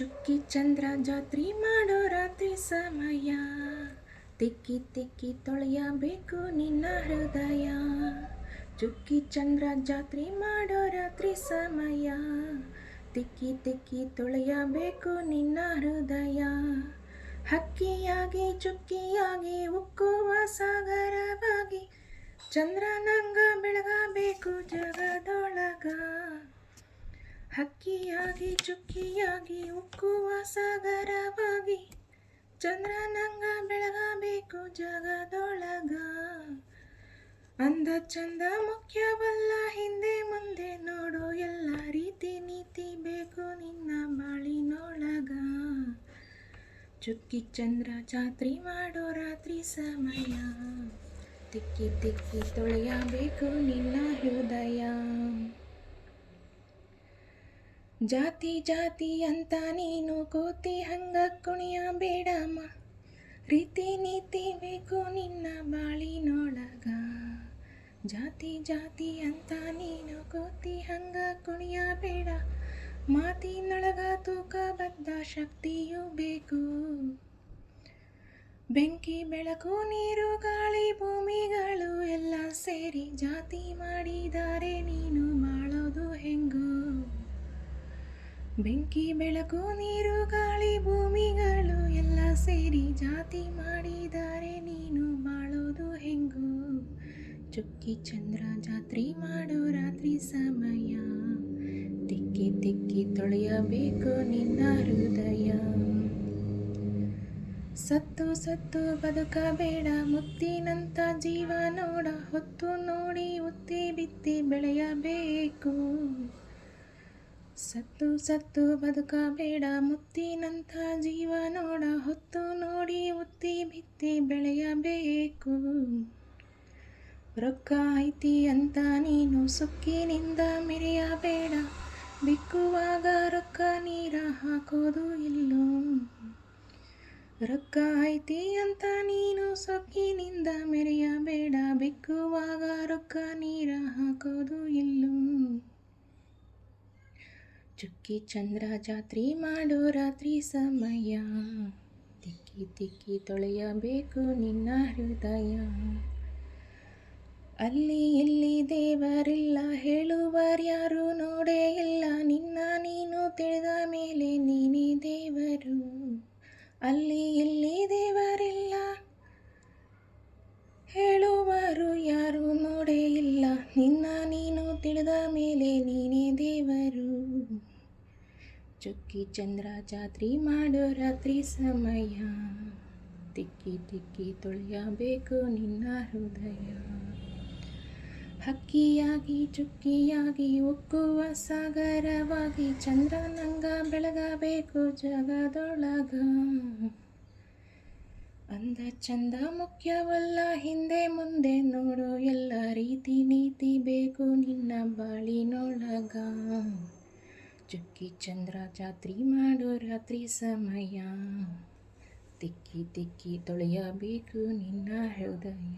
ಚುಕ್ಕಿ ಚಂದ್ರ ಜಾತ್ರೆ ಮಾಡೋ ರಾತ್ರಿ ಸಮಯ, ತಿಕ್ಕಿ ತಿಕ್ಕಿ ತೊಳೆಯಬೇಕು ನಿನ್ನ ಹೃದಯ. ಚುಕ್ಕಿ ಚಂದ್ರ ಜಾತ್ರೆ ಮಾಡೋ ರಾತ್ರಿ ಸಮಯ, ತಿಕ್ಕಿ ತಿಕ್ಕಿ ತೊಳೆಯಬೇಕು ನಿನ್ನ ಹೃದಯ. ಹಕ್ಕಿಯಾಗಿ ಚುಕ್ಕಿಯಾಗಿ ಉಕ್ಕುವ ಸಾಗರವಾಗಿ, ಚಂದ್ರನಂಗ ಬೆಳಗಬೇಕು ಜಗದೊಳಗ. ಹಕ್ಕಿಯಾಗಿ ಚುಕ್ಕಿಯಾಗಿ ಉಕ್ಕುವ ಸಾಗರವಾಗಿ, ಚಂದ್ರನಂಗ ಬೆಳಗಬೇಕು ಜಗದೊಳಗ. ಅಂದ ಚಂದ ಮುಖ್ಯವಲ್ಲ, ಹಿಂದೆ ಮುಂದೆ ನೋಡು ಎಲ್ಲ ರೀತಿ ನೀತಿ ಬೇಕು ನಿನ್ನ ಬಾಳಿನೊಳಗ. ಚುಕ್ಕಿ ಚಂದ್ರ ಜಾತ್ರೆ ಮಾಡೋ ರಾತ್ರಿ ಸಮಯ, ತಿಕ್ಕಿ ತಿಕ್ಕಿ ತೊಳೆಯಬೇಕು ನಿನ್ನ ಹೃದಯ. ಜಾತಿ ಜಾತಿ ಅಂತ ನೀನು ಕೋತಿ ಹಂಗ ಕುಣಿಯಬೇಡಮ್ಮ, ರೀತಿ ನೀತಿ ಬೇಕು ನಿನ್ನ ಬಾಳಿನೊಳಗ. ಜಾತಿ ಜಾತಿ ಅಂತ ನೀನು ಕೋತಿ ಹಂಗ ಕುಣಿಯಬೇಡ, ಮಾತಿನೊಳಗ ತೂಕಬದ್ಧ ಶಕ್ತಿಯೂ ಬೇಕು. ಬೆಂಕಿ ಬೆಳಕು ನೀರು ಗಾಳಿ ಭೂಮಿಗಳು ಎಲ್ಲ ಸೇರಿ ಜಾತಿ ಮಾಡಿದರೆ ನೀನು ಬಾಳೋದು ಹೆಂಗು. ಬೆಂಕಿ ಬೆಳಕು ನೀರು ಗಾಳಿ ಭೂಮಿಗಳು ಎಲ್ಲ ಸೇರಿ ಜಾತಿ ಮಾಡಿದರೆ ನೀನು ಬಾಳೋದು ಹೆಂಗು. ಚುಕ್ಕಿ ಚಂದ್ರ ಜಾತ್ರೆ ಮಾಡೋ ರಾತ್ರಿ ಸಮಯ, ತಿಕ್ಕಿ ತಿಕ್ಕಿ ತೊಳೆಯಬೇಕು ನಿನ್ನ ಹೃದಯ. ಸತ್ತು ಸತ್ತು ಬದುಕಬೇಡ, ಮುತ್ತಿನಂತ ಜೀವ ನೋಡ, ಹೊತ್ತು ನೋಡಿ ಉತ್ತಿ ಬಿತ್ತಿ ಬೆಳೆಯಬೇಕು. ಸತ್ತು ಸತ್ತು ಬದುಕಬೇಡ, ಮುತ್ತಿನಂಥ ಜೀವ ನೋಡ, ಹೊತ್ತು ನೋಡಿ ಉತ್ತಿ ಬಿತ್ತಿ ಬೆಳೆಯಬೇಕು. ರೊಕ್ಕ ಐತಿ ಅಂತ ನೀನು ಸುಕ್ಕಿನಿಂದ ಮೆರೆಯಬೇಡ, ಬಿಕ್ಕುವಾಗ ರೊಕ್ಕ ನೀರ ಹಾಕೋದು ಇಲ್ಲೋ. ರೊಕ್ಕ ಐತಿ ಅಂತ ನೀನು ಸೊಕ್ಕಿನಿಂದ ಮೆರೆಯಬೇಡ, ಬಿಕ್ಕುವಾಗ ರೊಕ್ಕ ನೀರ ಹಾಕೋದು ಇಲ್ಲೋ. ಚುಕ್ಕಿ ಚಂದ್ರ ಜಾತ್ರೆ ಮಾಡೋ ರಾತ್ರಿ ಸಮಯ, ತಿಕ್ಕಿ ತಿಕ್ಕಿ ತೊಳೆಯಬೇಕು ನಿನ್ನ ಹೃದಯ. ಅಲ್ಲಿ ಇಲ್ಲಿ ದೇವರಿಲ್ಲ ಹೇಳುವರ್ಯಾರು ನೋಡೇ ಇಲ್ಲ, ನಿನ್ನ ನೀನು ತಿಳಿದ ಮೇಲೆ ನೀನೇ ದೇವರು. ಅಲ್ಲಿ ಇಲ್ಲಿ ದೇವರಿಲ್ಲ ಹೇಳುವರು ಯಾರು ನೋಡೇ ಇಲ್ಲ, ನಿನ್ನ ನೀನು ತಿಳಿದ ಮೇಲೆ ನೀನೇ ದೇವರು. ಚುಕ್ಕಿ ಚಂದ್ರ ಜಾತ್ರೆ ಮಾಡೋ ರಾತ್ರಿ ಸಮಯ, ತಿಕ್ಕಿ ತಿಕ್ಕಿ ತೊಳೆಯಬೇಕು ನಿನ್ನ ಹೃದಯ. ಹಕ್ಕಿಯಾಗಿ ಚುಕ್ಕಿಯಾಗಿ ಉಕ್ಕುವ ಸಾಗರವಾಗಿ, ಚಂದ್ರನಂಗ ಬೆಳಗಬೇಕು ಜಗದೊಳಗ. ಅಂದ ಚಂದ ಮುಖ್ಯವಲ್ಲ, ಹಿಂದೆ ಮುಂದೆ ನೋಡು ಎಲ್ಲ ರೀತಿ ನೀತಿ ಬೇಕು ನಿನ್ನ ಬಾಳಿನೊಳಗ. ಚುಕ್ಕಿ ಚಂದ್ರ ಜಾತ್ರೆ ಮಾಡೋ ರಾತ್ರಿ ಸಮಯ, ತಿಕ್ಕಿ ತಿಕ್ಕಿ ತೊಳೆಯಬೇಕು ನಿನ್ನ ಹೃದಯ.